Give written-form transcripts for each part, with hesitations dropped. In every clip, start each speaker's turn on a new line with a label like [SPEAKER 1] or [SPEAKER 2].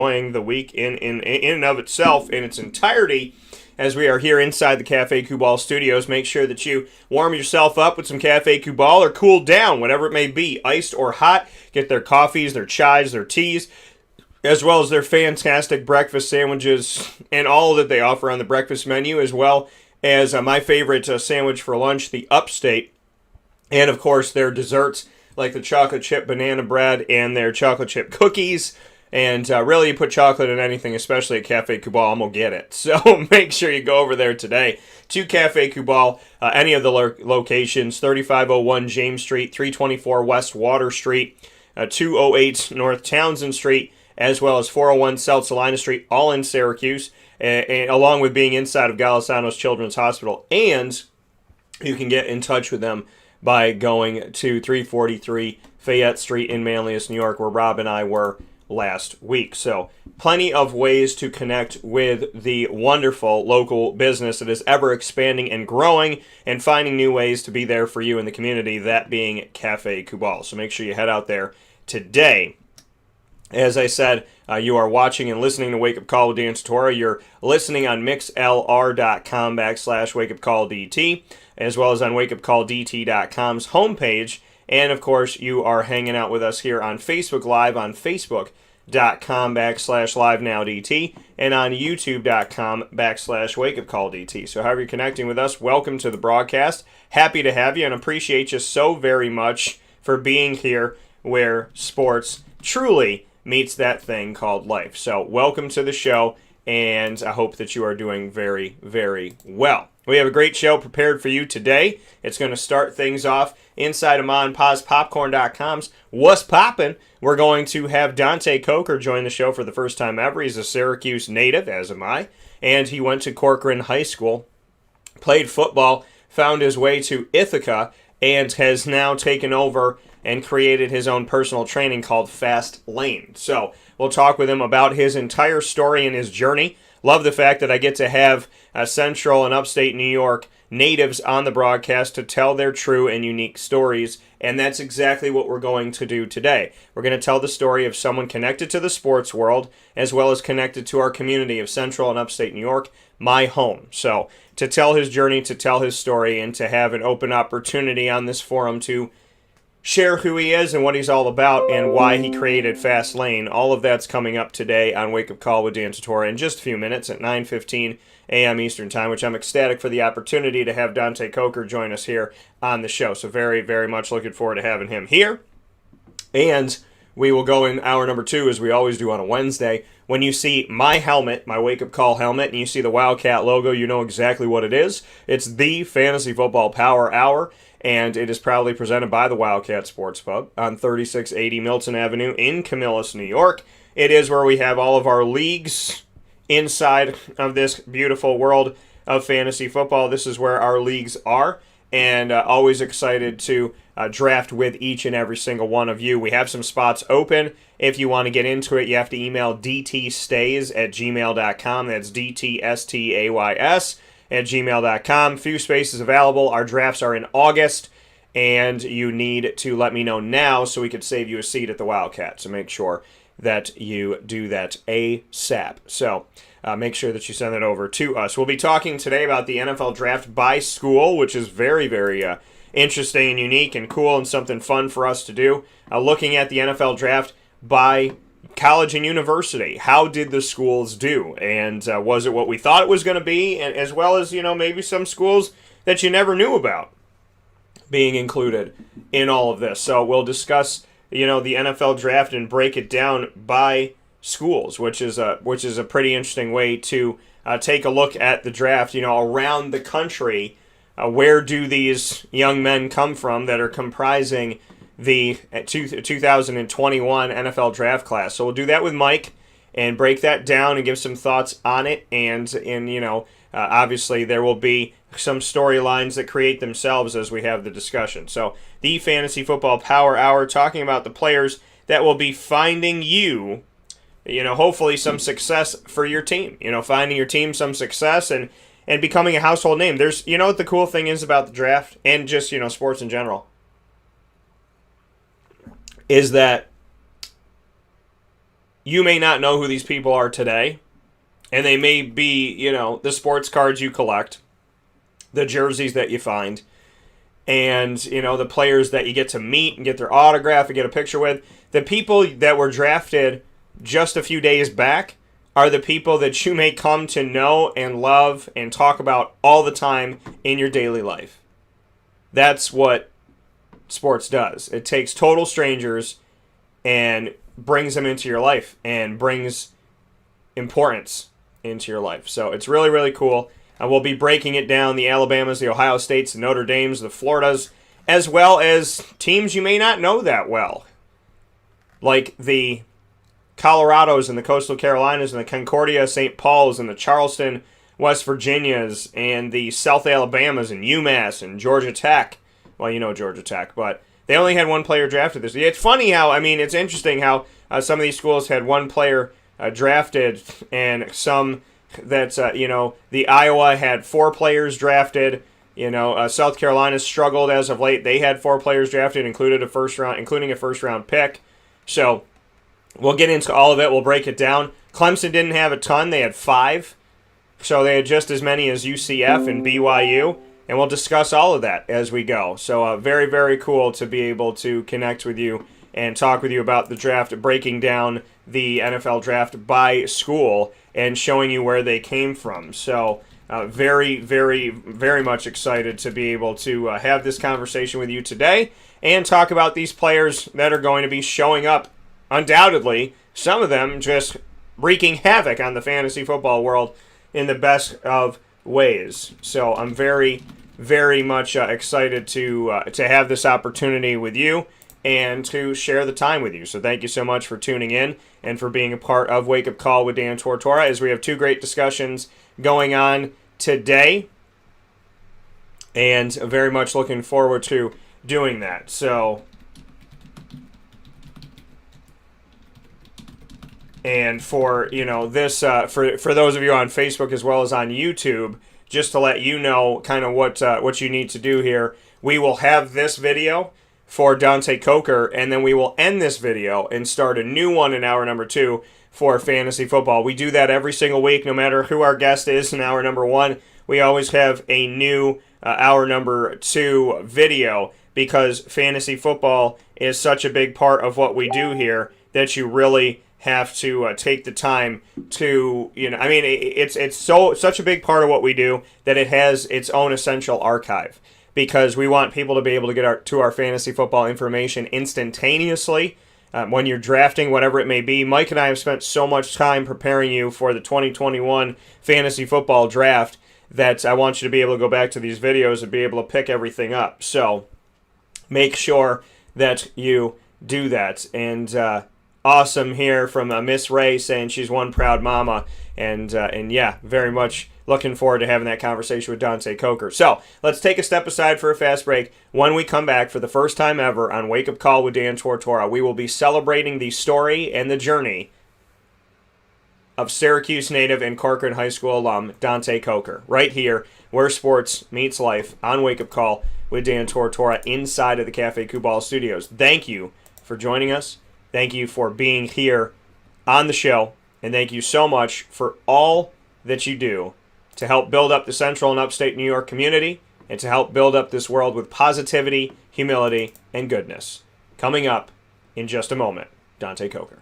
[SPEAKER 1] enjoying the week in and of itself in its entirety. As we are here inside the Cafe Kubal studios, make sure that you warm yourself up with some Cafe Kubal or cool down, whatever it may be, iced or hot. Get their coffees, their chais, their teas, as well as their fantastic breakfast sandwiches and all that they offer on the breakfast menu, as well as my favorite sandwich for lunch, the Upstate, and of course their desserts like the chocolate chip banana bread and their chocolate chip cookies. And really, you put chocolate in anything, especially at Cafe Kubal, I'm going to get it. So make sure you go over there today to Cafe Kubal, any of the locations, 3501 James Street, 324 West Water Street, 208 North Townsend Street, as well as 401 South Salina Street, all in Syracuse, and along with being inside of Golisano's Children's Hospital. And you can get in touch with them by going to 343 Fayette Street in Manlius, New York, where Rob and I were last week. So plenty of ways to connect with the wonderful local business that is ever expanding and growing and finding new ways to be there for you in the community, that being Cafe Kubal. So make sure you head out there today. As I said, you are watching and listening to Wake Up Call with Dan Tortora. You're listening on mixlr.com/wakeupcalldt, as well as on wakeupcalldt.com's homepage. And, of course, you are hanging out with us here on Facebook Live on facebook.com/livenowdt and on youtube.com/wakeupcalldt. So however you're connecting with us, welcome to the broadcast. Happy to have you and appreciate you so very much for being here where sports truly meets that thing called life. So welcome to the show, and I hope that you are doing very, very well. We have a great show prepared for you today. It's going to start things off inside of Ma and Pa's Popcorn.com's What's Poppin'. We're going to have Dante Coker join the show for the first time ever. He's a Syracuse native, as am I, and he went to Corcoran High School, played football, found his way to Ithaca, and has now taken over and created his own personal training called Fast Lane. So we'll talk with him about his entire story and his journey. Love the fact that I get to have Central and Upstate New York natives on the broadcast to tell their true and unique stories, and that's exactly what we're going to do today. We're going to tell the story of someone connected to the sports world, as well as connected to our community of Central and Upstate New York, my home. So to tell his journey, to tell his story, and to have an open opportunity on this forum to share who he is and what he's all about and why he created Fast Lane. All of that's coming up today on Wake Up Call with Dan Tortora in just a few minutes at 9:15 a.m. Eastern Time, which I'm ecstatic for the opportunity to have Dante Coker join us here on the show. So very, very much looking forward to having him here. And we will go in hour number 2, as we always do on a Wednesday. When you see my helmet, my Wake Up Call helmet, and you see the Wildcat logo, you know exactly what it is. It's the Fantasy Football Power Hour, and it is proudly presented by the Wildcat Sports Pub on 3680 Milton Avenue in Camillus, New York. It is where we have all of our leagues inside of this beautiful world of fantasy football. This is where our leagues are, and always excited to draft with each and every single one of you. We have some spots open. If you want to get into it, you have to email dtstays@gmail.com. That's dtstays at gmail.com. Few spaces available. Our drafts are in August, and you need to let me know now so we could save you a seat at the Wildcat. So make sure that you do that ASAP. So make sure that you send that over to us. We'll be talking today about the NFL draft by school, which is very, very interesting and unique and cool and something fun for us to do. Looking at the NFL draft by college and university. How did the schools do? And was it what we thought it was going to be? And as well as, maybe some schools that you never knew about being included in all of this. So we'll discuss, the NFL draft and break it down by schools, which is a pretty interesting way to take a look at the draft, around the country. Where do these young men come from that are comprising the 2021 NFL draft class? So we'll do that with Mike and break that down and give some thoughts on it. And obviously there will be some storylines that create themselves as we have the discussion. So the Fantasy Football Power Hour, talking about the players that will be finding you, hopefully some success for your team. Finding your team some success and becoming a household name. There's, what the cool thing is about the draft and just, sports in general, is that you may not know who these people are today, and they may be, the sports cards you collect, the jerseys that you find, and, the players that you get to meet and get their autograph and get a picture with. The people that were drafted just a few days back are the people that you may come to know and love and talk about all the time in your daily life. That's what sports does. It takes total strangers and brings them into your life and brings importance into your life. So it's really, really cool. We'll be breaking it down, the Alabamas, the Ohio States, the Notre Dames, the Floridas, as well as teams you may not know that well, like the Colorados and the Coastal Carolinas and the Concordia St. Paul's and the Charleston West Virginias and the South Alabamas and UMass and Georgia Tech. Well, you know Georgia Tech, but they only had one player drafted this year. It's funny how, it's interesting how some of these schools had one player drafted and some that, the Iowa had 4 players drafted. South Carolina struggled as of late. They had 4 players drafted, including a first round pick. So we'll get into all of it. We'll break it down. Clemson didn't have a ton. They had 5. So they had just as many as UCF and BYU. And we'll discuss all of that as we go. So very, very cool to be able to connect with you and talk with you about the draft, breaking down the NFL draft by school and showing you where they came from. So very, very, very much excited to be able to have this conversation with you today and talk about these players that are going to be showing up, undoubtedly, some of them just wreaking havoc on the fantasy football world in the best of ways. So I'm very, very much excited to have this opportunity with you and to share the time with you. So thank you so much for tuning in and for being a part of Wake Up Call with Dan Tortora, as we have 2 great discussions going on today, and very much looking forward to doing that. So, and for this for those of you on Facebook as well as on YouTube, just to let you know kind of what you need to do here, we will have this video for Dante Coker, and then we will end this video and start a new one in hour number 2 for fantasy football. We do that every single week, no matter who our guest is in hour number 1. We always have a new hour number 2 video, because fantasy football is such a big part of what we do here that you really have to take the time to, it's such a big part of what we do that it has its own essential archive, because we want people to be able to get to our fantasy football information instantaneously when you're drafting, whatever it may be. Mike and I have spent so much time preparing you for the 2021 fantasy football draft that I want you to be able to go back to these videos and be able to pick everything up. So make sure that you do that. And awesome here from Miss Ray saying she's one proud mama. And yeah, very much looking forward to having that conversation with Dante Coker. So let's take a step aside for a fast break. When we come back, for the first time ever on Wake Up Call with Dan Tortora, we will be celebrating the story and the journey of Syracuse native and Corcoran High School alum Dante Coker, right here where sports meets life on Wake Up Call with Dan Tortora inside of the Cafe Kubal Studios. Thank you for joining us. Thank you for being here on the show. And thank you so much for all that you do to help build up the Central and Upstate New York community and to help build up this world with positivity, humility, and goodness. Coming up in just a moment, Dante Coker.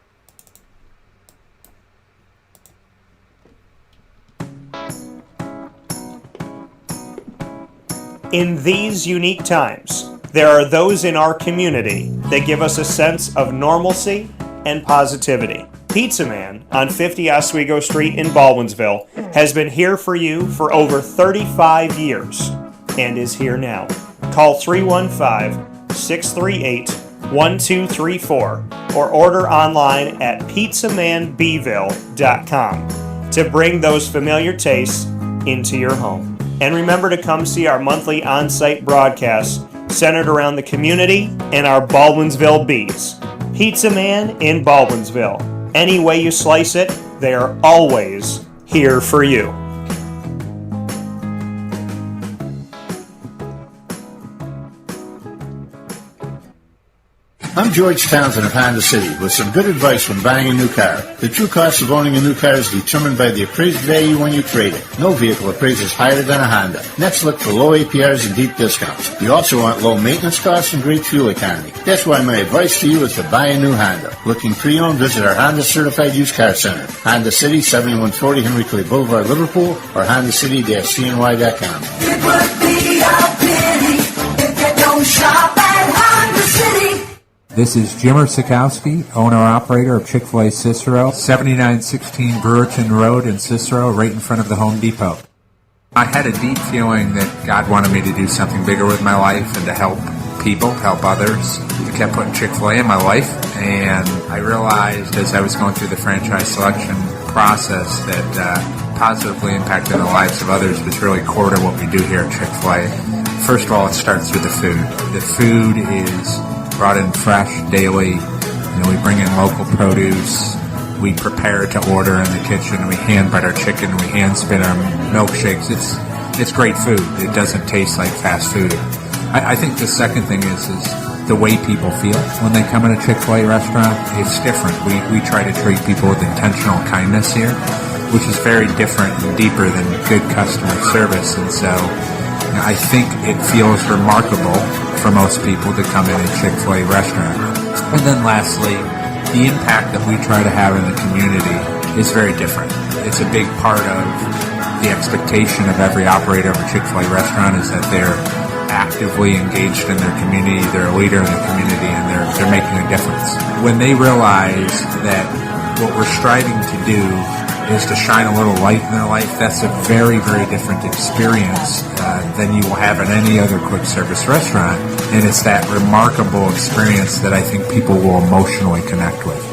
[SPEAKER 1] In these unique times, there are those in our community that give us a sense of normalcy and positivity. Pizza Man on 50 Oswego Street in Baldwinsville has been here for you for over 35 years and is here now. Call 315-638-1234 or order online at pizzamanbville.com to bring those familiar tastes into your home. And remember to come see our monthly on-site broadcasts centered around the community and our Baldwinsville Bees. Pizza Man in Baldwinsville. Any way you slice it, they are always here for you.
[SPEAKER 2] I'm George Townsend of Honda City with some good advice when buying a new car. The true cost of owning a new car is determined by the appraised value when you trade it. No vehicle appraises higher than a Honda. Next, look for low APRs and deep discounts. You also want low maintenance costs and great fuel economy. That's why my advice to you is to buy a new Honda. Looking pre-owned, visit our Honda Certified Used Car Center. Honda City, 7140 Henry Clay Boulevard, Liverpool, or HondaCity-CNY.com.
[SPEAKER 3] It would be a pity if you don't shop at Honda City.
[SPEAKER 4] This is Jimmer Sakowski, owner-operator of Chick-fil-A Cicero, 7916 Brewerton Road in Cicero, right in front of the Home Depot. I had a deep feeling that God wanted me to do something bigger with my life and to help people, help others. He kept putting Chick-fil-A in my life, and I realized as I was going through the franchise selection process that positively impacting the lives of others was really core to what we do here at Chick-fil-A. First of all, it starts with the food. The food is brought in fresh daily. We bring in local produce. We prepare to order in the kitchen. We hand butter chicken. We hand spin our milkshakes. It's great food. It doesn't taste like fast food. I think the second thing is the way people feel when they come in a Chick-fil-A restaurant. It's different. We try to treat people with intentional kindness here, which is very different and deeper than good customer service. And so I think it feels remarkable for most people to come in a Chick-fil-A restaurant. And then lastly, the impact that we try to have in the community is very different. It's a big part of the expectation of every operator of a Chick-fil-A restaurant is that they're actively engaged in their community, they're a leader in the community, and they're making a difference. When they realize that what we're striving to do is to shine a little light in their life, that's a very, very different experience than you will have in any other quick service restaurant. And it's that remarkable experience that I think people will emotionally connect with.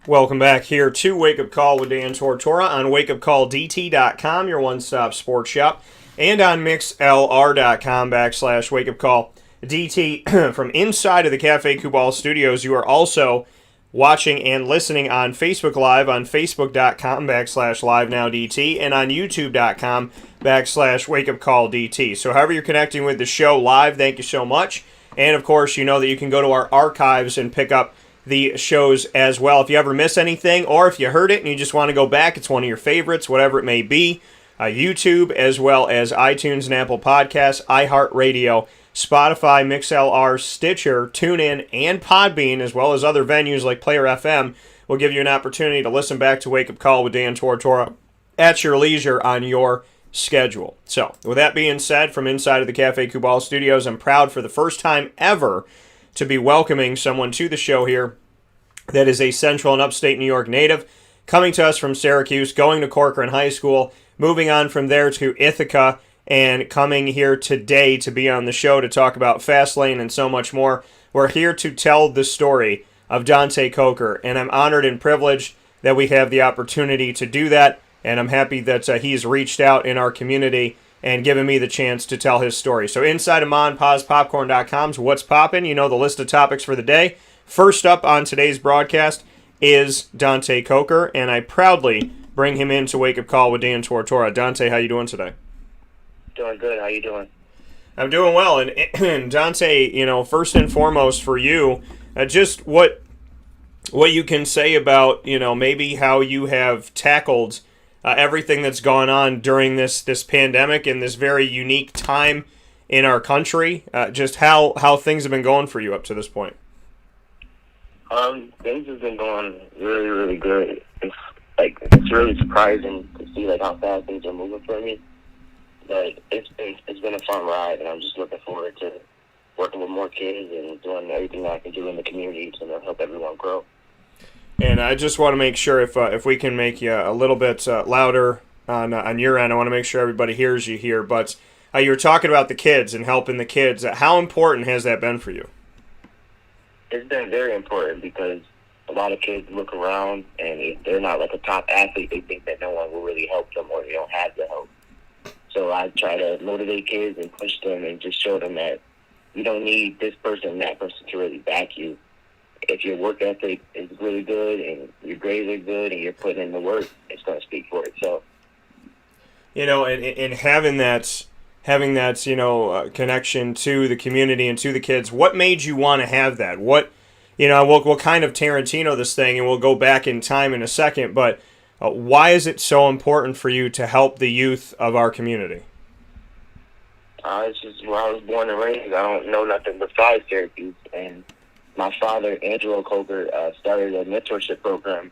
[SPEAKER 1] Welcome back here to Wake Up Call with Dan Tortora on WakeUpCallDT.com, your one-stop sports shop, and on MixLR.com/WakeUpCallDT. From inside of the Cafe Kubal studios, you are also watching and listening on Facebook Live on Facebook.com/LiveNowDT and on YouTube.com/WakeUpCallDT. So however you're connecting with the show live, thank you so much. And of course, you know that you can go to our archives and pick up the shows as well. If you ever miss anything, or if you heard it and you just want to go back, it's one of your favorites, whatever it may be, YouTube, as well as iTunes and Apple Podcasts, iHeartRadio, Spotify, MixLR, Stitcher, TuneIn, and Podbean, as well as other venues like Player FM, will give you an opportunity to listen back to Wake Up Call with Dan Tortora at your leisure on your schedule. So, with that being said, from inside of the Cafe Kubal studios, I'm proud for the first time ever to be welcoming someone to the show here that is a Central and Upstate New York native, coming to us from Syracuse, going to Corcoran High School, moving on from there to Ithaca, and coming here today to be on the show to talk about Fastlane and so much more. We're here to tell the story of Dante Coker, and I'm honored and privileged that we have the opportunity to do that, and I'm happy that he's reached out in our community and given me the chance to tell his story. So inside of MonPazPopcorn.com's What's Poppin', you know the list of topics for the day. First up on today's broadcast is Dante Coker, and I proudly bring him in to Wake Up Call with Dan Tortora. Dante, how you doing today?
[SPEAKER 5] Doing good. How you doing?
[SPEAKER 1] I'm doing well. And Dante, first and foremost for you, just what you can say about, maybe how you have tackled everything that's gone on during this pandemic and this very unique time in our country, just how things have been going for you up to this point.
[SPEAKER 5] Things have been going really, really good. It's really surprising to see how fast things are moving for me. But it's been a fun ride, and I'm just looking forward to working with more kids and doing everything I can do in the community to help everyone grow.
[SPEAKER 1] And I just want to make sure if we can make you a little bit louder on your end, I want to make sure everybody hears you here. But you were talking about the kids and helping the kids. How important has that been for you?
[SPEAKER 5] It's been very important because a lot of kids look around, and if they're not a top athlete, they think that no one will really help them or they don't have the help. So I try to motivate kids and push them and just show them that you don't need this person and that person to really back you. if your work ethic is really good and your grades are good and you're putting in the work, it's going to speak for itself.
[SPEAKER 1] And having that, connection to the community and to the kids, what made you want to have that? What, we'll kind of Tarantino this thing, and we'll go back in time in a second, but why is it so important for you to help the youth of our community?
[SPEAKER 5] It's just where I was born and raised. I don't know nothing besides Syracuse. And my father, Dante Coker, started a mentorship program,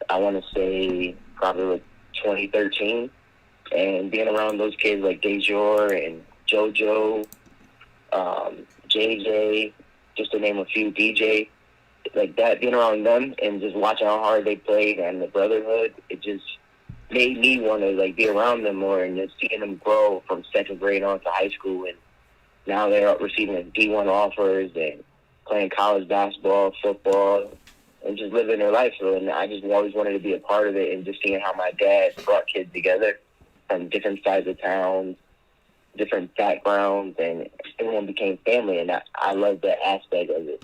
[SPEAKER 5] I want to say probably like 2013. And being around those kids like Dejor and JoJo, JJ, just to name a few, DJ, like that, being around them and just watching how hard they played and the brotherhood, it just made me want to like be around them more, and just seeing them grow from second grade on to high school, and now they're receiving D1 offers and playing college basketball, football, and just living their life. And I just always wanted to be a part of it, and just seeing how my dad brought kids together from different sides of town, different backgrounds, and everyone became family, and I love that aspect of it.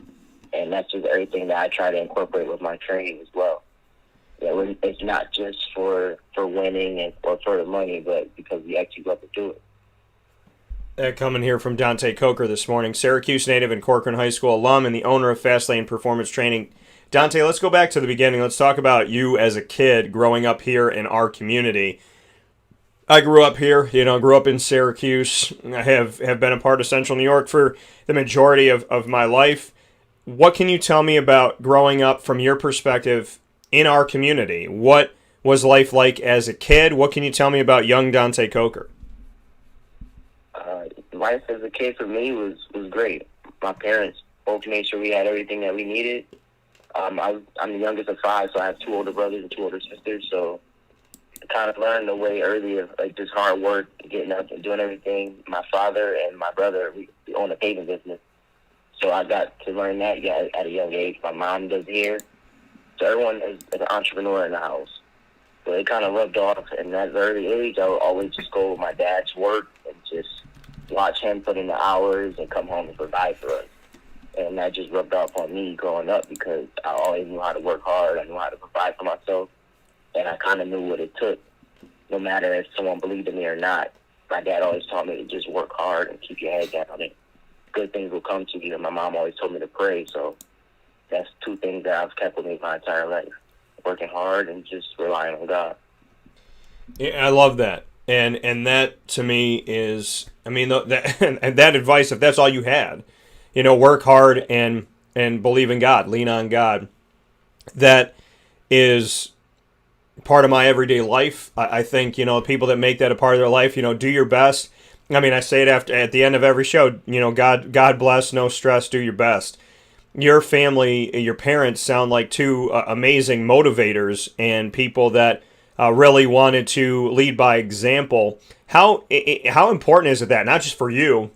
[SPEAKER 5] And that's just everything that I try to incorporate with my training as well. It's not just for winning or for the money, but because we actually love to do it.
[SPEAKER 1] Coming here from Dante Coker this morning, Syracuse native and Corcoran High School alum and the owner of Fastlane Performance Training. Dante, let's go back to the beginning. Let's talk about you as a kid growing up here in our community. I grew up here, grew up in Syracuse. I have been a part of Central New York for the majority of my life. What can you tell me about growing up from your perspective in our community? What was life like as a kid? What can you tell me about young Dante Coker?
[SPEAKER 5] Life as a kid for me was great. My parents both made sure we had everything that we needed. I'm the youngest of 5, so I have 2 older brothers and 2 older sisters, so I kind of learned the way early of like just hard work, getting up and doing everything. My father and my brother, we own a paving business, so I got to learn that at a young age. My mom does hair, so everyone is an entrepreneur in the house. So it kind of rubbed off, and at an early age, I would always just go with my dad's work and just watch him put in the hours and come home and provide for us. And that just rubbed off on me growing up because I always knew how to work hard. I knew how to provide for myself, and I kind of knew what it took, no matter if someone believed in me or not. My dad always taught me to just work hard and keep your head down, and good things will come to you. And my mom always told me to pray, so that's 2 things that I've kept with me my entire life: working hard and just relying on God.
[SPEAKER 1] Yeah, I love that, and that to me is, that advice. If that's all you had, work hard and believe in God, lean on God. That is part of my everyday life. I think people that make that a part of their life, do your best. I say it at the end of every show. God bless, no stress, do your best. Your family, your parents sound like 2 amazing motivators and people that really wanted to lead by example. How important is it that, not just for you,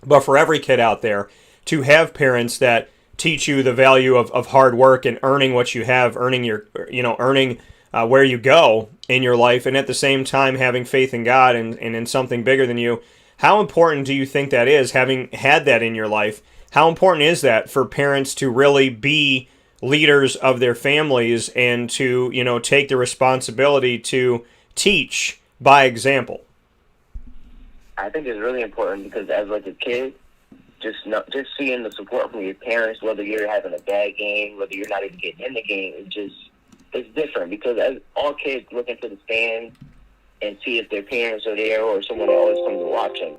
[SPEAKER 1] but for every kid out there, to have parents that teach you the value of hard work and earning what you have, earning where you go in your life, and at the same time having faith in God and in something bigger than you? How important do you think that is, having had that in your life? How important is that for parents to really be leaders of their families and to, take the responsibility to teach by example?
[SPEAKER 5] I think it's really important because as like a kid, just seeing the support from your parents, whether you're having a bad game, whether you're not even getting in the game, it's different because as all kids look into the stands and see if their parents are there or someone always comes to watch them.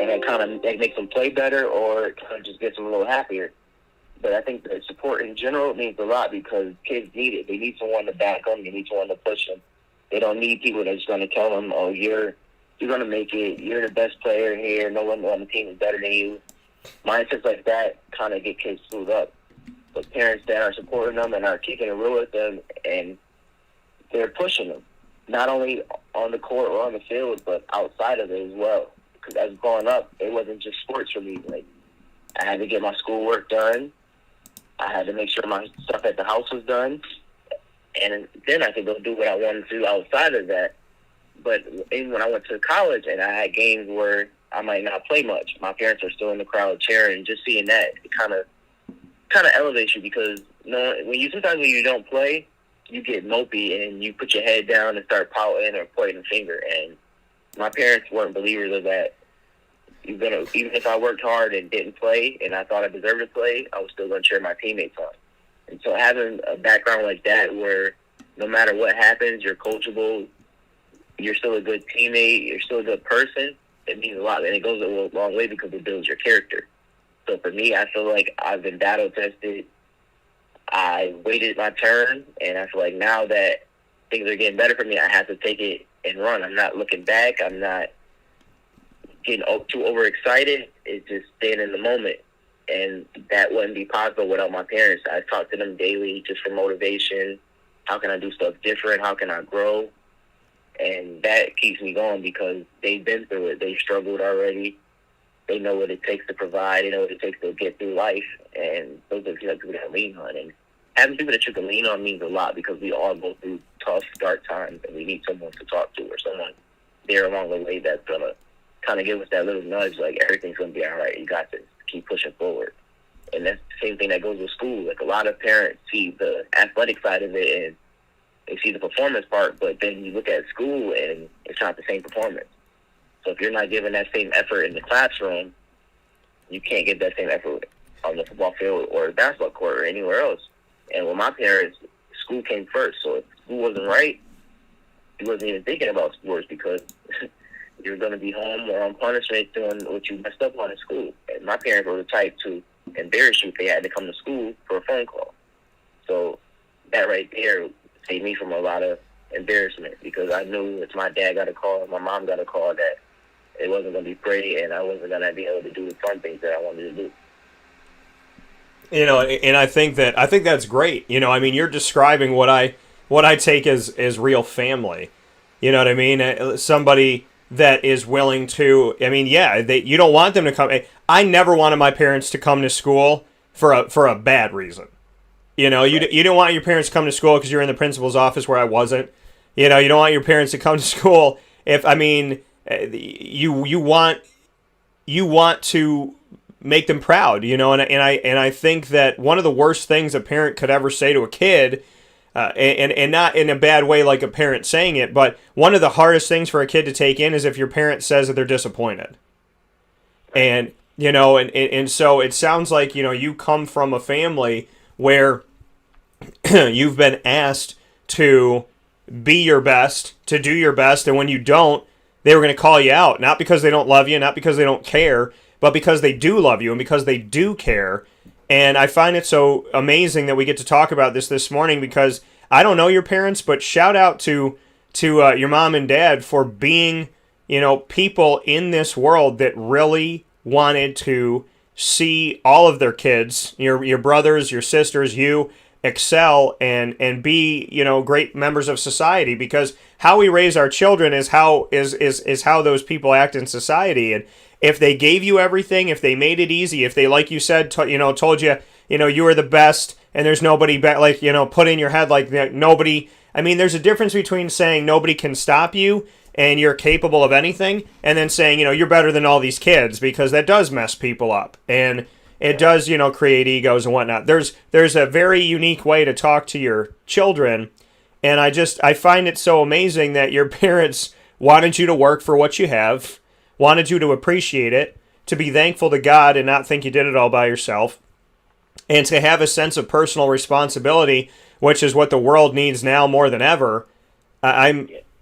[SPEAKER 5] And that makes them play better, or it kind of just gets them a little happier. But I think that support in general means a lot because kids need it. They need someone to back them. They need someone to push them. They don't need people that's going to tell them, oh, you're going to make it. You're the best player here. No one on the team is better than you. Mindsets like that kind of get kids screwed up. But parents that are supporting them and are keeping it real with them, and they're pushing them, not only on the court or on the field, but outside of it as well. Because as growing up, it wasn't just sports for me. Like, I had to get my schoolwork done. I had to make sure my stuff at the house was done. And then I could go do what I wanted to do outside of that. But even when I went to college and I had games where I might not play much, my parents are still in the crowd cheering. Just seeing that, it kind of kind of elevates you because when you don't play, you get mopey and you put your head down and start pouting or pointing a finger. And my parents weren't believers of that. Even if I worked hard and didn't play and I thought I deserved to play, I was still going to cheer my teammates on. And so having a background like that where no matter what happens, you're coachable, you're still a good teammate, you're still a good person, it means a lot. And it goes a long way because it builds your character. So for me, I feel like I've been battle tested. I waited my turn, and I feel like now that things are getting better for me, I have to take it and run. I'm not looking back. I'm not getting too overexcited. It's just staying in the moment. And that wouldn't be possible without my parents. I talk to them daily just for motivation. How can I do stuff different? How can I grow? And that keeps me going because they've been through it. They've struggled already. They know what it takes to provide. They know what it takes to get through life. And those are the people that I lean on. And having people that you can lean on means a lot because we all go through tough, dark times, and we need someone to talk to or someone there along the way that's going to kind of give us that little nudge, like everything's going to be all right. You got to keep pushing forward. And that's the same thing that goes with school. Like a lot of parents see the athletic side of it and they see the performance part, but then you look at school and it's not the same performance. So if you're not giving that same effort in the classroom, you can't get that same effort on the football field or the basketball court or anywhere else. And with my parents, school came first. So if school wasn't right, you wasn't even thinking about sports because you're going to be home or on punishment doing what you messed up on in school. And my parents were the type to embarrass you if they had to come to school for a phone call. So that right there saved me from a lot of embarrassment because I knew if my dad got a call, my mom got a call, that it wasn't going to be pretty and I wasn't going to be able to do the fun things that I wanted to do.
[SPEAKER 1] You know, and I think that's great. You know, I mean, you're describing what I take as real family. You know what I mean? Somebody that is willing to. I mean, yeah, you don't want them to come. I never wanted my parents to come to school for a bad reason. You know, you didn't want your parents to come to school because you're in the principal's office where I wasn't. You know, you don't want your parents to come to school you want to make them proud, you know, and I think that one of the worst things a parent could ever say to a kid, and not in a bad way like a parent saying it, but one of the hardest things for a kid to take in is if your parent says that they're disappointed. And, you know, and so it sounds like, you know, you come from a family where you've been asked to be your best, to do your best, and when you don't, they were going to call you out, not because they don't love you, not because they don't care, but because they do love you and because they do care. And I find it so amazing that we get to talk about this morning because I don't know your parents, but shout out to your mom and dad for being, you know, people in this world that really wanted to see all of their kids, your brothers, your sisters, you excel and be, you know, great members of society, because how we raise our children is how those people act in society. And if they gave you everything, if they made it easy, if they, like you said, told you, you know, you were the best and there's nobody like, you know, put in your head like nobody. I mean, there's a difference between saying nobody can stop you and you're capable of anything, and then saying, you know, you're better than all these kids, because that does mess people up. And it does, you know, create egos and whatnot. There's a very unique way to talk to your children, and I find it so amazing that your parents wanted you to work for what you have, wanted you to appreciate it, to be thankful to God and not think you did it all by yourself, and to have a sense of personal responsibility, which is what the world needs now more than ever.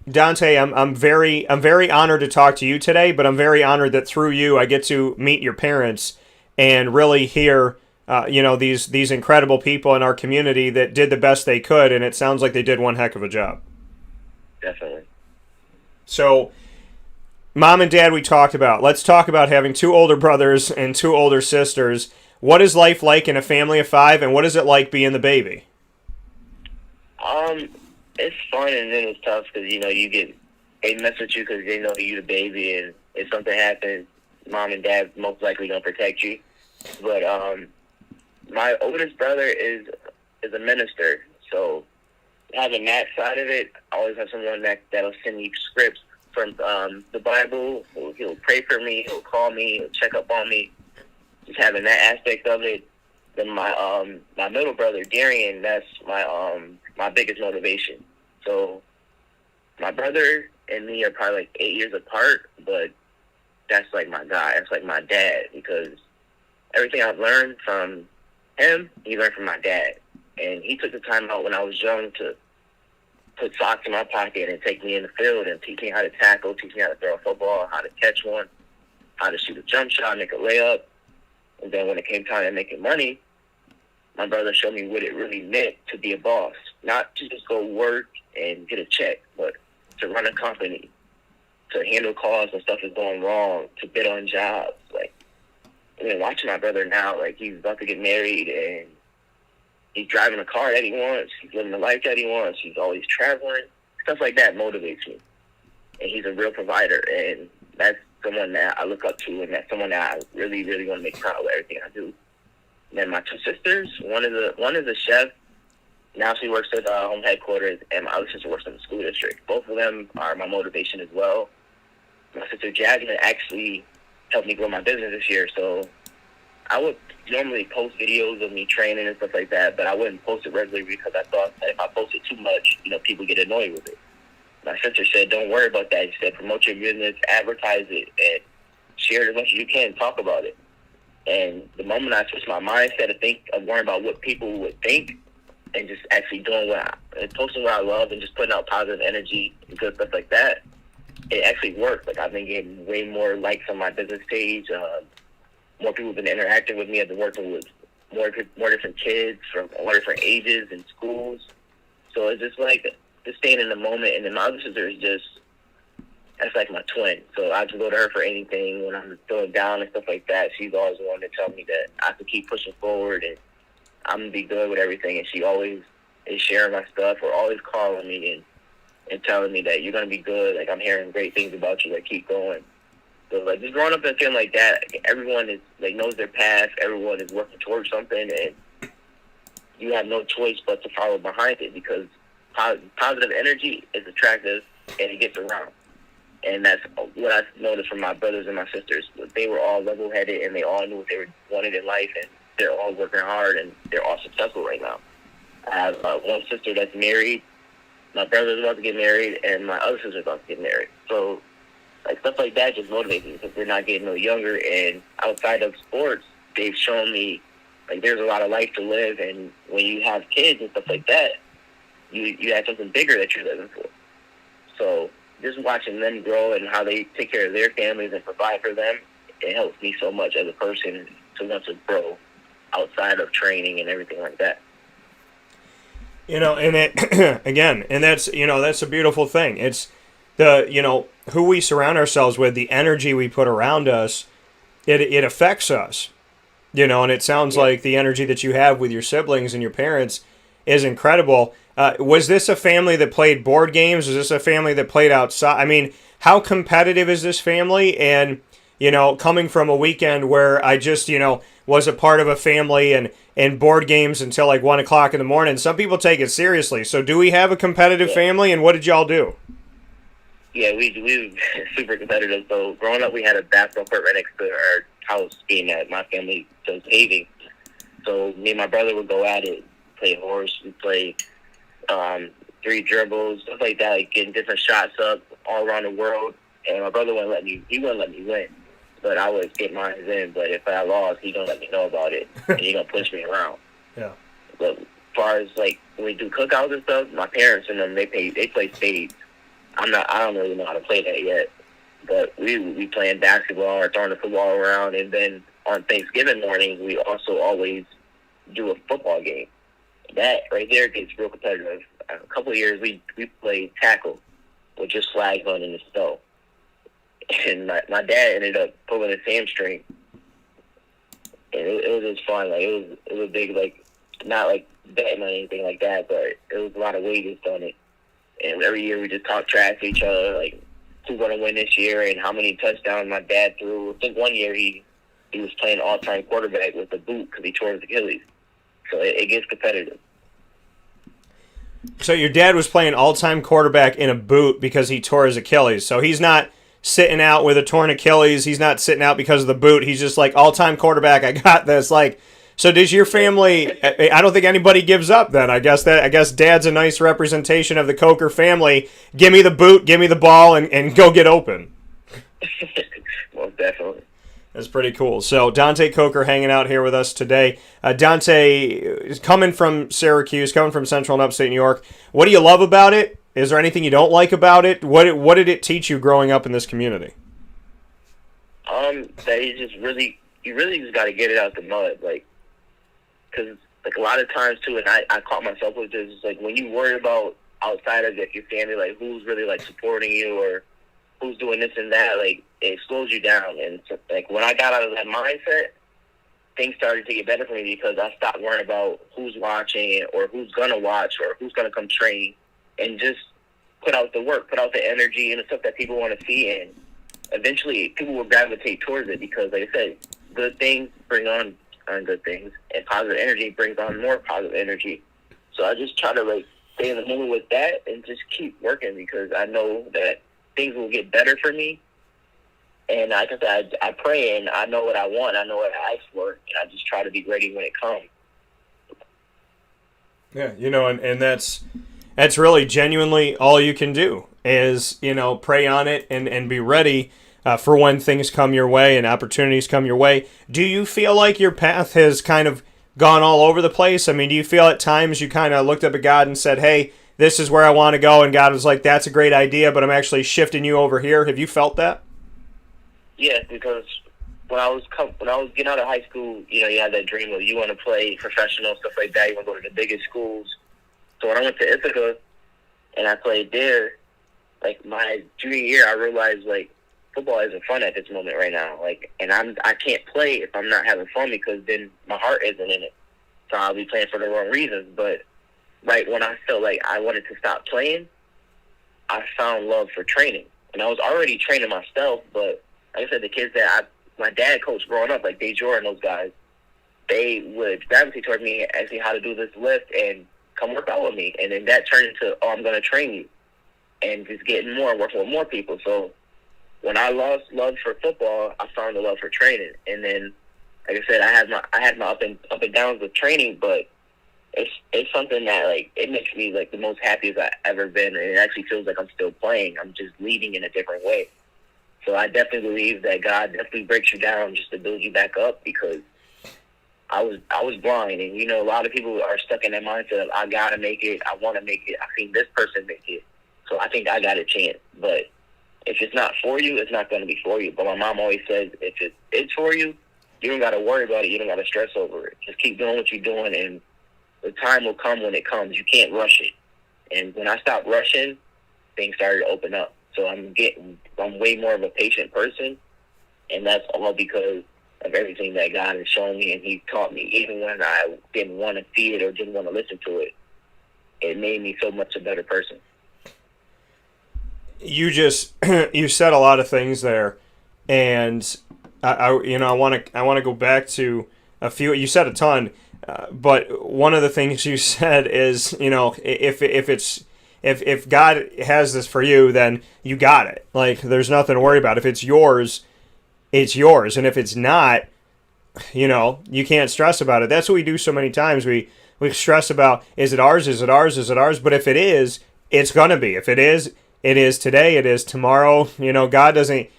[SPEAKER 1] Dante, I'm very honored to talk to you today, but I'm very honored that through you I get to meet your parents and really hear, you know, these incredible people in our community that did the best they could, and it sounds like they did one heck of a job.
[SPEAKER 5] Definitely.
[SPEAKER 1] So, Mom and Dad, we talked about. Let's talk about having 2 older brothers and 2 older sisters. What is life like in a family of 5, and what is it like being the baby?
[SPEAKER 5] It's fun and then it's tough because, you know, they mess with you because they know you're the baby, and if something happens, Mom and Dad most likely gonna protect you. But my oldest brother is a minister, so having that side of it, I always have someone that'll send me scripts from the Bible. He'll pray for me, he'll call me, he'll check up on me. Just having that aspect of it Then my middle brother Darian, that's my biggest motivation. So my brother and me are probably like 8 years apart, but that's like my guy. That's like my dad, because everything I've learned from him, he learned from my dad. And he took the time out when I was young to put socks in my pocket and take me in the field and teach me how to tackle, teach me how to throw a football, how to catch one, how to shoot a jump shot, make a layup. And then when it came time to making money, my brother showed me what it really meant to be a boss. Not to just go work and get a check, but to run a company, to handle calls when stuff is going wrong, to bid on jobs. Like, I mean, watching my brother now, like, he's about to get married and he's driving a car that he wants. He's living the life that he wants. He's always traveling. Stuff like that motivates me. And he's a real provider. And that's someone that I look up to, and that's someone that I really, really want to make proud of everything I do. And then my two sisters, one is a chef. Now she works at home headquarters, and my other sister works in the school district. Both of them are my motivation as well. My sister Jasmine actually helped me grow my business this year, so I would normally post videos of me training and stuff like that, but I wouldn't post it regularly because I thought that if I post it too much, people get annoyed with it. My sister said, don't worry about that. She said, promote your business, advertise it, and share it as much as you can, talk about it. And the moment I switched my mindset of worrying about what people would think and just actually doing posting what I love and just putting out positive energy and good stuff like that, it actually worked. Like, I've been getting way more likes on my business page. More people have been interacting with me. I've been working with more different kids from all different ages and schools. So it's just like just staying in the moment. And then my other sister is that's like my twin. So I just go to her for anything when I'm feeling down and stuff like that. She's always the one to tell me that I have to keep pushing forward and I'm going to be good with everything. And she always is sharing my stuff or always calling me and telling me that you're going to be good. Like, I'm hearing great things about you. Like, keep going. So, like, just growing up and feeling like that, everyone is, like, knows their path. Everyone is working towards something, and you have no choice but to follow behind it, because positive energy is attractive and it gets around. And that's what I noticed from my brothers and my sisters. They were all level-headed, and they all knew what they wanted in life, and they're all working hard, and they're all successful right now. I have one sister that's married. My brother's about to get married, and my other sister's about to get married. So, like, stuff like that just motivates me because they're not getting no younger. And outside of sports, they've shown me, like, there's a lot of life to live. And when you have kids and stuff like that, you have something bigger that you're living for. So just watching them grow and how they take care of their families and provide for them, it helps me so much as a person to want to grow outside of training and everything like that.
[SPEAKER 1] And it, again, and that's a beautiful thing. It's the, who we surround ourselves with, the energy we put around us, it affects us, and it sounds like the energy that you have with your siblings and your parents is incredible. Was this a family that played board games? Was this a family that played outside? I mean, how competitive is this family? And, coming from a weekend where I just, was a part of a family and board games until like 1 o'clock in the morning, some people take it seriously. So do we have a competitive family, and what did y'all do?
[SPEAKER 5] Yeah, we were super competitive. So growing up, we had a basketball court right next to our house, being that my family does paving. So me and my brother would go at it, play horse, we play three dribbles, stuff like that, like getting different shots up all around the world. And my brother wouldn't let me win. But I would get mine in. But if I lost, he don't let me know about it, and he gonna push me around. Yeah. But as far as like when we do cookouts and stuff, my parents and them they play spades. I don't really know how to play that yet. But we playing basketball or throwing the football around, and then on Thanksgiving morning we also always do a football game. That right there gets real competitive. A couple of years we played tackle with just flags on in the snow. And my dad ended up pulling his hamstring, and it was just fun. Like it was big, like not like betting or anything like that, but it was a lot of wages on it. And every year we just talk trash to each other, like who's gonna win this year and how many touchdowns my dad threw. I think one year he was playing all-time quarterback with a boot because he tore his Achilles. So it gets competitive.
[SPEAKER 1] So your dad was playing all-time quarterback in a boot because he tore his Achilles. So he's not sitting out with a torn Achilles. He's not sitting out because of the boot. He's just like, all-time quarterback, I got this. Like, So does your family? I don't think anybody gives up. Then I guess Dad's a nice representation of the Coker family. Give me the boot, give me the ball, and go get open.
[SPEAKER 5] Most definitely.
[SPEAKER 1] That's pretty cool. So Dante Coker hanging out here with us today. Dante is coming from Syracuse, coming from Central and Upstate New York. What do you love about it? Is there anything you don't like about it? What did it teach you growing up in this community?
[SPEAKER 5] That you really just got to get it out the mud, like, because like a lot of times too, and I caught myself with this, like when you worry about outside of like your family, like who's really like supporting you or who's doing this and that, like it slows you down. And so, like when I got out of that mindset, things started to get better for me because I stopped worrying about who's watching or who's gonna watch or who's gonna come train, and just put out the work, put out the energy and the stuff that people want to see, and eventually people will gravitate towards it because, like I said, good things bring on good things, and positive energy brings on more positive energy. So I just try to like stay in the moment with that and just keep working because I know that things will get better for me. And like I said, I pray and I know what I want. I know what I ask for, and I just try to be ready when it comes.
[SPEAKER 1] Yeah, and that's really genuinely all you can do is, pray on it and be ready for when things come your way and opportunities come your way. Do you feel like your path has kind of gone all over the place? I mean, do you feel at times you kind of looked up at God and said, hey, this is where I want to go, and God was like, that's a great idea, but I'm actually shifting you over here? Have you felt that?
[SPEAKER 5] Yeah, because when I was getting out of high school, you had that dream of you want to play professional, stuff like that. You want to go to the biggest schools. So when I went to Ithaca and I played there, like my junior year, I realized like football isn't fun at this moment right now. Like, and I can't play if I'm not having fun because then my heart isn't in it. So I'll be playing for the wrong reasons. But right when I felt like I wanted to stop playing, I found love for training, and I was already training myself. But like I said, the kids that my dad coached growing up, like Dejor and those guys, they would gravitate toward me, ask me how to do this lift, and come work out with me. And then that turned into, I'm going to train you, and just getting more and working with more people. So when I lost love for football, I found the love for training. And then, like I said, I had my up and downs with training, but it's something that like it makes me like the most happiest I've ever been, and it actually feels like I'm still playing. I'm just leading in a different way. So I definitely believe that God definitely breaks you down just to build you back up, because I was blind, and a lot of people are stuck in that mindset of I gotta make it, I want to make it, I seen this person make it, so I think I got a chance. But if it's not for you, it's not going to be for you. But my mom always says, if it's for you, you don't got to worry about it, you don't got to stress over it. Just keep doing what you're doing, and the time will come when it comes. You can't rush it. And when I stopped rushing, things started to open up. So I'm way more of a patient person, and that's all because of everything that God has shown me and He taught me. Even when I didn't want to see it or didn't want to listen to it, it made me so much a better person.
[SPEAKER 1] You said a lot of things there, and I want to go back to a few. You said a ton, but one of the things you said is, if God has this for you, then you got it. Like, there's nothing to worry about. If it's yours, it's yours. And if it's not, you can't stress about it. That's what we do so many times. We stress about, is it ours? Is it ours? Is it ours? But if it is, it's going to be. If it is today. It is tomorrow. God doesn't,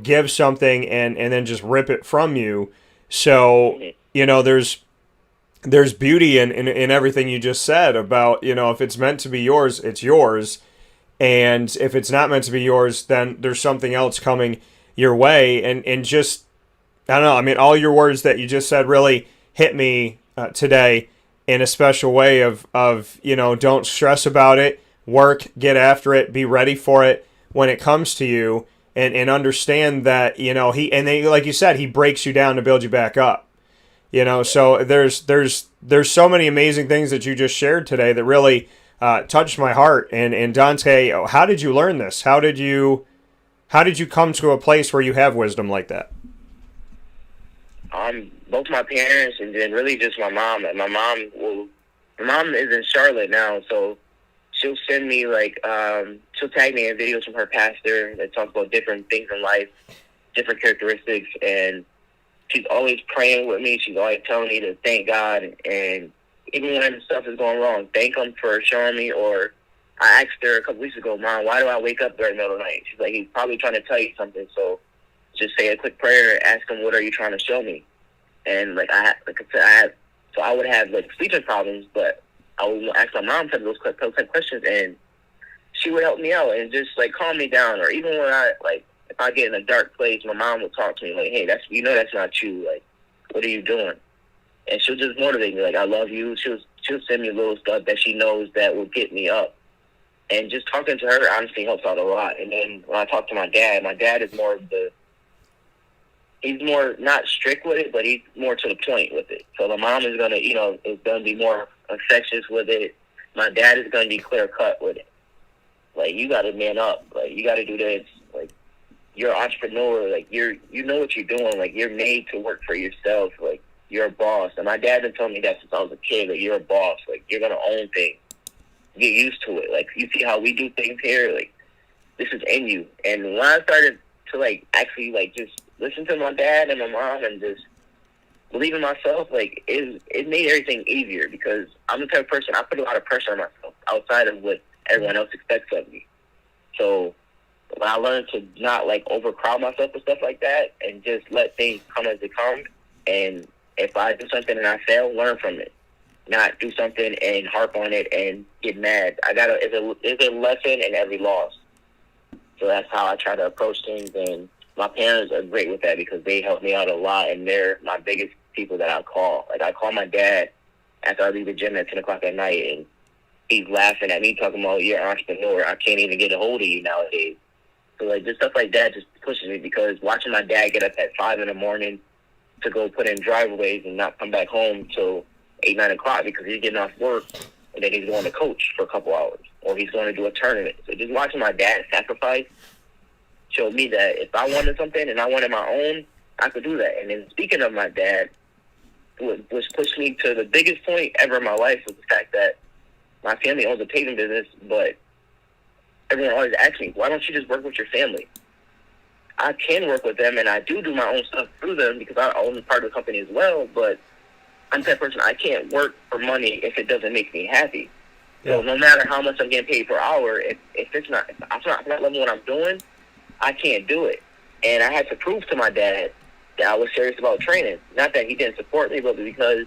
[SPEAKER 1] give something and then just rip it from you. So, there's beauty in everything you just said about, if it's meant to be yours, it's yours. And if it's not meant to be yours, then there's something else coming your way. And just, I don't know, I mean, all your words that you just said really hit me today in a special way of don't stress about it, work, get after it, be ready for it when it comes to you, and understand that, like you said, He breaks you down to build you back up. So there's so many amazing things that you just shared today that really touched my heart. And Dante, how did you learn this? How did you come to a place where you have wisdom like that?
[SPEAKER 5] Both my parents, and then really just my mom. And my mom is in Charlotte now, so she'll send me she'll tag me in videos from her pastor that talk about different things in life, different characteristics, and she's always praying with me. She's always telling me to thank God, and even when stuff is going wrong, thank Him for showing me. Or I asked her a couple weeks ago, Mom, why do I wake up during the middle of the night? She's like, he's probably trying to tell you something. So just say a quick prayer, ask Him, what are you trying to show me? And like I said, so I would have like sleeping problems, but I would ask my mom those type questions, and she would help me out and just like calm me down. Or even when if I get in a dark place, my mom will talk to me like, hey, that's not you. Like, what are you doing? And she'll just motivate me. Like, I love you. She'll send me little stuff that she knows that will get me up. And just talking to her honestly helps out a lot. And then when I talk to my dad is more he's more not strict with it, but he's more to the point with it. So my mom is gonna, is gonna be more affectionate with it. My dad is gonna be clear cut with it. Like, you gotta man up. Like, you gotta do this. Like, you're an entrepreneur. Like, you know what you're doing. Like, you're made to work for yourself. Like, you're a boss. And my dad has told me that since I was a kid. Like, you're a boss. Like, you're gonna own things. Get used to it. Like, you see how we do things here. Like, this is in you. And when I started to actually just listen to my dad and my mom and just believe in myself, like, it made everything easier, because I'm the type of person, I put a lot of pressure on myself outside of what everyone else expects of me. So when I learned to not overcrowd myself and stuff like that, and just let things come as they come, and if I do something and I fail, learn from it. Not do something and harp on it and get mad. It's a lesson in every loss. So that's how I try to approach things, and my parents are great with that because they help me out a lot, and they're my biggest people that I call. Like, I call my dad after I leave the gym at 10 o'clock at night, and he's laughing at me talking about, you're an entrepreneur. I can't even get a hold of you nowadays. So, just stuff like that just pushes me, because watching my dad get up at 5 in the morning to go put in driveways and not come back home till 8, 9 o'clock because he's getting off work, and then he's going to coach for a couple hours, or he's going to do a tournament. So just watching my dad sacrifice showed me that if I wanted something and I wanted my own, I could do that. And then speaking of my dad, which pushed me to the biggest point ever in my life, was the fact that my family owns a paving business, but everyone always asks me, why don't you just work with your family? I can work with them, and I do my own stuff through them because I own part of the company as well, but I'm that person, I can't work for money if it doesn't make me happy. Yeah. So no matter how much I'm getting paid per hour, if I'm not loving what I'm doing, I can't do it. And I had to prove to my dad that I was serious about training. Not that he didn't support me, but because,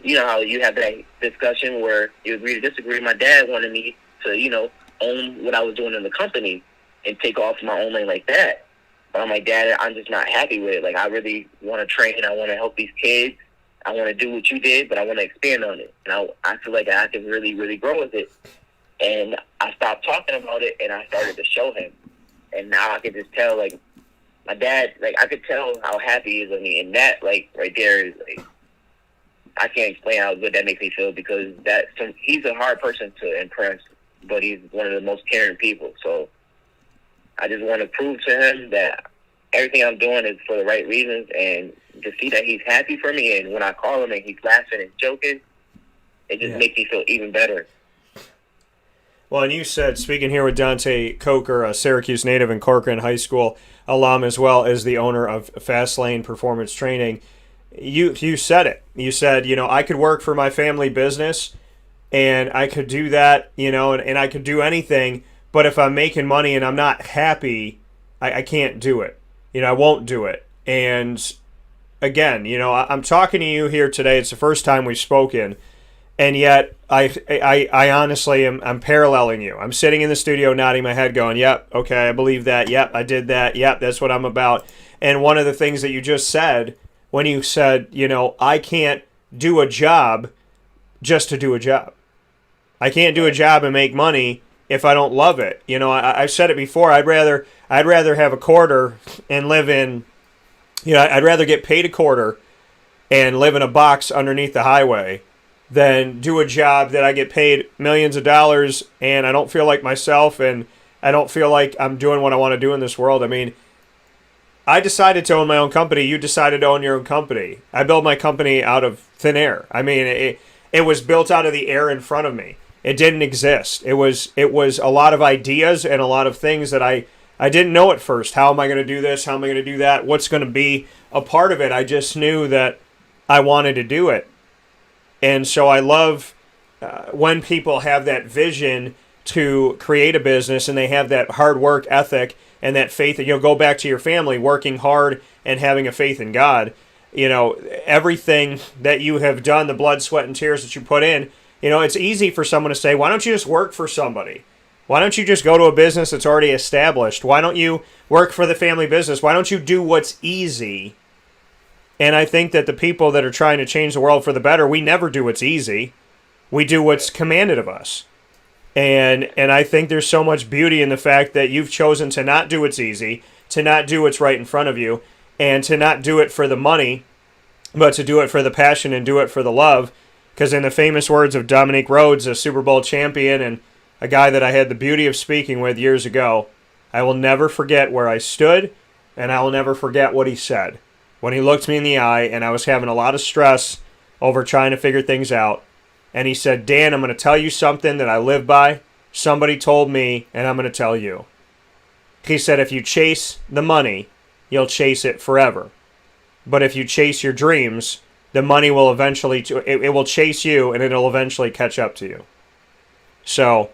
[SPEAKER 5] you know how you have that discussion where you agree to disagree. My dad wanted me to, own what I was doing in the company and take off my own lane like that. But I'm like, Dad, I'm just not happy with it. Like, I really want to train. I want to help these kids. I want to do what you did, but I want to expand on it. And I feel like I can really, really grow with it. And I stopped talking about it, and I started to show him. And now I can just tell, my dad, I could tell how happy he is with me. And that, right there is, I can't explain how good that makes me feel, because he's a hard person to impress, but he's one of the most caring people. So I just want to prove to him that everything I'm doing is for the right reasons, and to see that he's happy for me. And when I call him and he's laughing and joking, it just makes me feel even better.
[SPEAKER 1] Well, and you said, speaking here with Dante Coker, a Syracuse native and Corcoran High School alum, as well as the owner of Fastlane Performance Training, you said it. You said, I could work for my family business, and I could do that, and I could do anything, but if I'm making money and I'm not happy, I can't do it. I won't do it. And again, I'm talking to you here today. It's the first time we've spoken. And yet, I honestly I'm paralleling you. I'm sitting in the studio nodding my head going, yep, okay, I believe that. Yep, I did that. Yep, that's what I'm about. And one of the things that you just said, when you said, I can't do a job just to do a job. I can't do a job and make money if I don't love it. I've said it before. I'd rather have a quarter and live in, I'd rather get paid a quarter and live in a box underneath the highway than do a job that I get paid millions of dollars and I don't feel like myself and I don't feel like I'm doing what I want to do in this world. I mean, I decided to own my own company. You decided to own your own company. I built my company out of thin air. I mean, it was built out of the air in front of me. It didn't exist. It was a lot of ideas and a lot of things that I didn't know at first. How am I going to do this? How am I going to do that? What's going to be a part of it. I just knew that I wanted to do it. And so I love when people have that vision to create a business and they have that hard work ethic and that faith that you'll go back to your family, working hard and having a faith in God. You know, everything that you have done, the blood, sweat, and tears that you put in, you know, it's easy for someone to say, why don't you just work for somebody? Why don't you just go to a business that's already established? Why don't you work for the family business? Why don't you do what's easy? And I think that the people that are trying to change the world for the better, we never do what's easy. We do what's commanded of us. And I think there's so much beauty in the fact that you've chosen to not do what's easy, to not do what's right in front of you, and to not do it for the money, but to do it for the passion and do it for the love. Because in the famous words of Dominique Rhodes, a Super Bowl champion and a guy that I had the beauty of speaking with years ago, I will never forget where I stood, and I will never forget what he said. When he looked me in the eye, and I was having a lot of stress over trying to figure things out, and he said, Dan, I'm going to tell you something that I live by. Somebody told me, and I'm going to tell you. He said, if you chase the money, you'll chase it forever. But if you chase your dreams, the money will eventually, it will chase you, and it'll eventually catch up to you. So,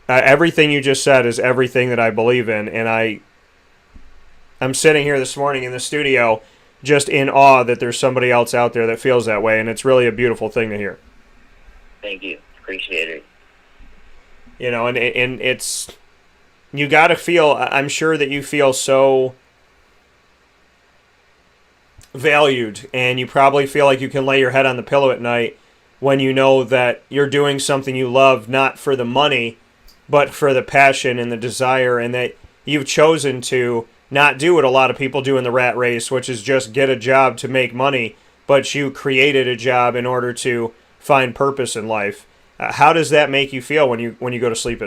[SPEAKER 1] everything you just said is everything that I believe in, and I'm sitting here this morning in the studio just in awe that there's somebody else out there that feels that way, and it's really a beautiful thing to hear.
[SPEAKER 5] Thank you. Appreciate it.
[SPEAKER 1] You know, and it's, you got to feel, I'm sure that you feel so valued, and you probably feel like you can lay your head on the pillow at night when you know that you're doing something you love, not for the money, but for the passion and the desire, and that you've chosen to not do what a lot of people do in the rat race, which is just get a job to make money, but you created a job in order to find purpose in life. How does that make you feel when you go to sleep at night?